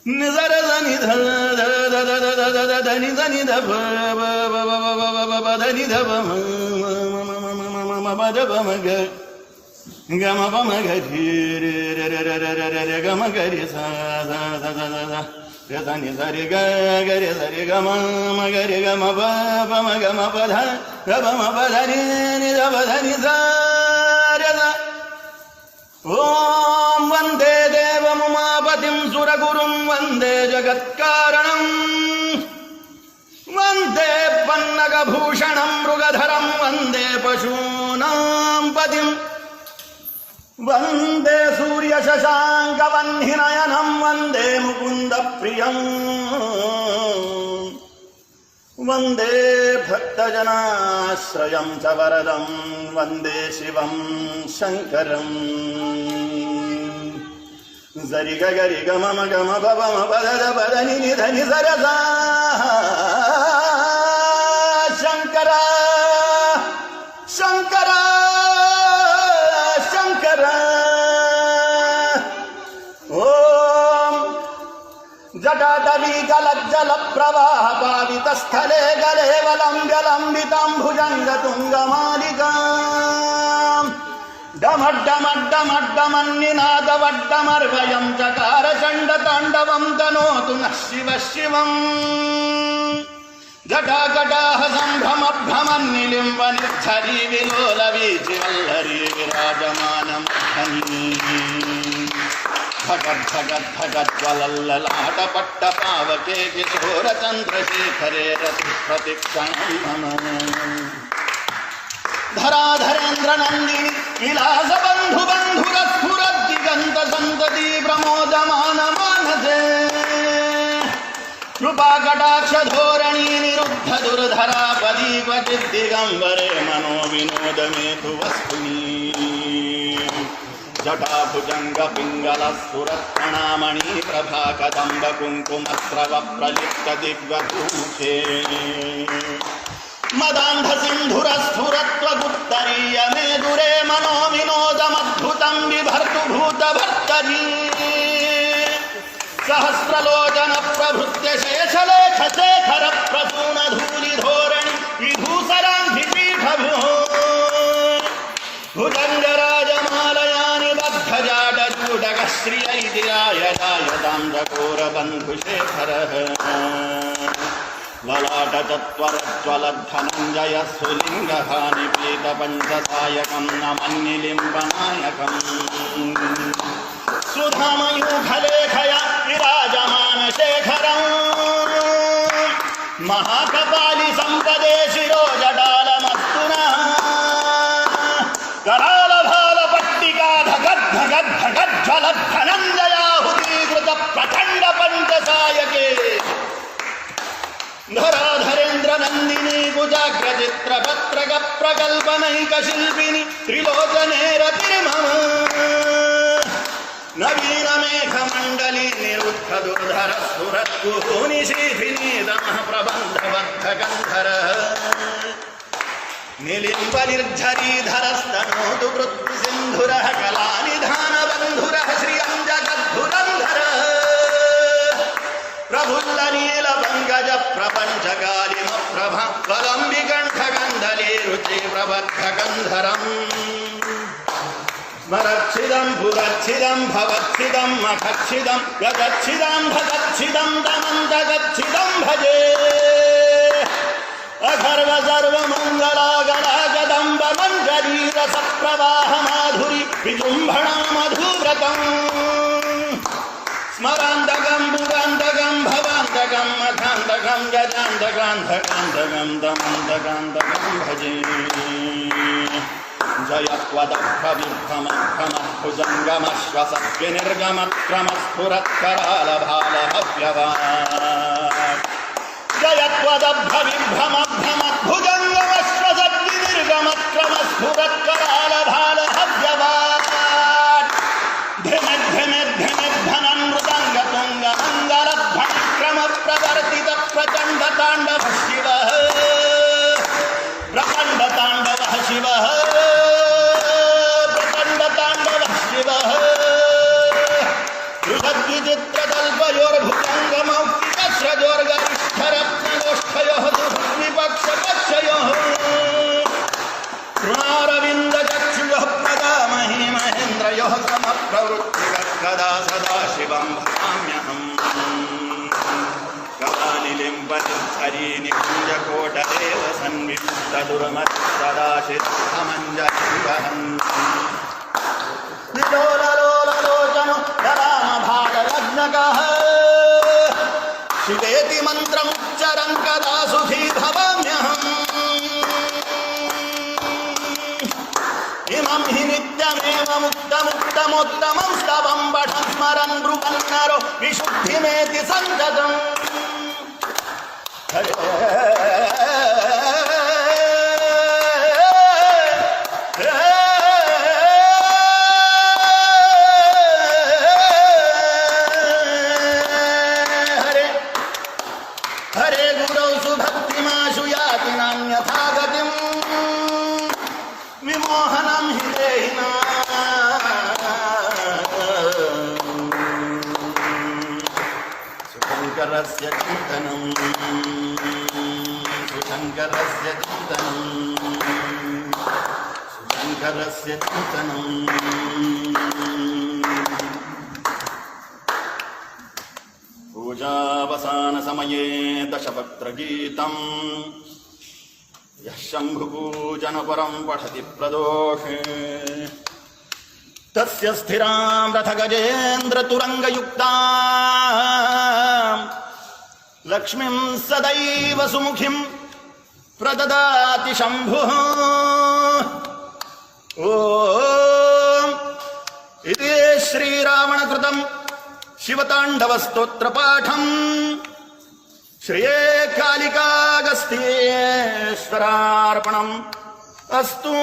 నిజరదని ధని ధని ధప ధని ధప మగ గమ పమ గరి గమ గరి సని సరి గరి సరి గమ గరి గమ పమ గమ పధ గమ పధని నిధ ధని ఓం వందే దేవముమాపతిం సురగురుం వందే జగత్కారణం వందే పన్నగభూషణం మృగధరం వందే పశూనాం పతిం వందే సూర్యశశాంకవహ్నినయనం వందే ముకుందప్రియం వందే భక్తజనాశ్రయం చ వరదం వందే శివం శంకరం జరి గరి గమ గమ పమ పద పదని ధని సరసా శంకర శంకర శంకర ఓం జటాటవీ గలజ్జల ప్రవాహ పావిత స్థలే గలేవలంబ్యలంబితం భుజంగ తుంగమాలికా డమడ్డమడ్డమడ్డమన్నినాదవడ్డమర్వయం చకార చండ తాండవం తనోతు నః శివ శివం జటాకటాహ సంభ్రమభ్రమన్నిలింబ నిర్ఝరీ విలోల వీచివల్లరీ విరాజమానమహనీ భగద్భగద్భగజ్వలల్లలాట పట్ట పావకే కిశోర చంద్రశేఖరే రతి ప్రతిక్షణం మమ ధరాధరేంద్ర నందిని విలాస బంధు బంధుర స్ఫురద్దిగంత సంతతి ప్రమోదమాన మానసే కృపాకటాక్ష ధోరణీ నిరుద్ధ దుర్ధరా పదీ క్వచిద్ దిగంబరే మనో వినోదమేతు వస్తుని జటాభుజంగ పింగళ స్ఫురత్ప్రణామణి ప్రభా కదంబ కుంకుమస్రవ ప్రలిప్త దిగ్వధూషే మదాంధ సింధుర స్ఫురత్వ గుప్తరీయ మేదురే మనో వినోదమద్భుతం విభర్తు భూత భర్తరీ సహస్రలోచన ప్రభృత్య శేషలేఖ శేఖర ప్రసూన ధూళి ధోరణి విభూసరాంధి పీఠభూ భుజంగరాజమాలయాని బద్ధజాటచూడక శ్రియైతిరాయదాయదాంధకోరబంధుశేఖర లలాటచత్వరజ్వలద్ధనంజయ సులింగహాని పీత పంచసాయకం నమన్నిలింబనాయకం సుధామయూఖలేఖయ విరాజమాన శేఖరం మహాకపాలి సంపదే శిరోజటాలమస్తునా కరాల భాల పట్టికా ధగద్ధగద్ధగజ్వలద్ధనంజయాహుతీకృత ప్రచండ పంచసాయకే ధరాధరేంద్ర నందిని కుజాగ్ర చిత్ర పత్రక ప్రకల్పనైక శిల్పిని త్రిలోచనే రతిర్మమ నవీన మేఘ మండలి నిరుద్ధ దుర్ధర స్ఫురత్కుహూని శీధిని దమః ప్రబంధబద్ధ గంధర నిలింబ నిర్ఝరీధరస్తనోతు వృత్తి సింధుర కళానిధాన బంధుర శ్రియం జగద్ధురంధర ప్రఫుల్ల నీల పంకజ ప్రపంచకాలిమ ప్రభ వలంబికంఠగంధలీ రుచి ప్రబద్ధ గంధరం స్మరచ్చిదం పురచ్చిదం భవచ్చిదం మఖచ్చిదం గగచ్చిదం భగచ్చిదం దమంతగచ్చిదం భజే అగర్వ సర్వమంగళాగళాగదంబ మంజరీరస ప్రవాహ మాధురి విజృంభణా మధువ్రతం స్మరాంతకం పురాంతకం భవాంతకం మఖాంతకం గజాంతకాంతకాంతకం దమంతకాంతకం భజే జయత్వదభ్రవిభ్రమక్రమః జయత్వదభ్రవిభ్రమభ్రమద్భుజంగమశ్వసద్వినిర్గమక్రమస్ఫురత్కరాలభాలహవ్యవాట్ ధిమిద్ధమిద్ధమిద్ధనందృతంగతుంగమంగళధ్వనిక్రమ ప్రవర్తిత ప్రచండ తాండవ శివః ప్రచండ తాండవ శివః ప్రచండ తాండవ శివః विचित्रतल्पयोर्भुजङ्गमौक्तिकस्रजोर्गरिष्ठरत्नगोष्ठयोः विपक्षपक्षयोः तृणारविन्दचक्षुषः प्रदामहि महेन्द्रयोः समप्रवृत्तिकदा सदाशिवं भजाम्यहम् कलानिलिम्बनिर्झरी निकुञ्जकोटदेव सन्विष्टदुर्मत्सदाशिरमञ्जलिवहन् विलोललोललोचनो धरामभागलग्नकः शिवेति मन्त्रमुच्चरन् कदा सुखी भवाम्यहम् इमं हि नित्यमेव मुक्तमुत्तमोत्तमं स्तवं पठन् स्मरन् ब्रुवन् नरो विशुद्धिमेति सन्ततम् हरे हरे गुरौ सुभक्तिमाशु याति नान्यथा गतिम् विमोहनं हि देहिना सुशङ्करस्य चिन्तनं सुशङ्करस्य चिन्तनं सुशङ्करस्य चिन्तनं पूजावसानसमये दशवक्त्रगीतम् यः शम्भुपूजनपरं पठति प्रदोषे तस्य स्थिरां रथगजेन्द्रतुरङ्गयुक्तां लक्ष्मीं सदैव सुमुखीं प्रददाति शम्भुः ॐ इति श्रीरावणकृतं शिवताण्डवस्तोत्रपाठम् श्रिये कालिकागस्त्येश्वरार्पणम् अस्तु।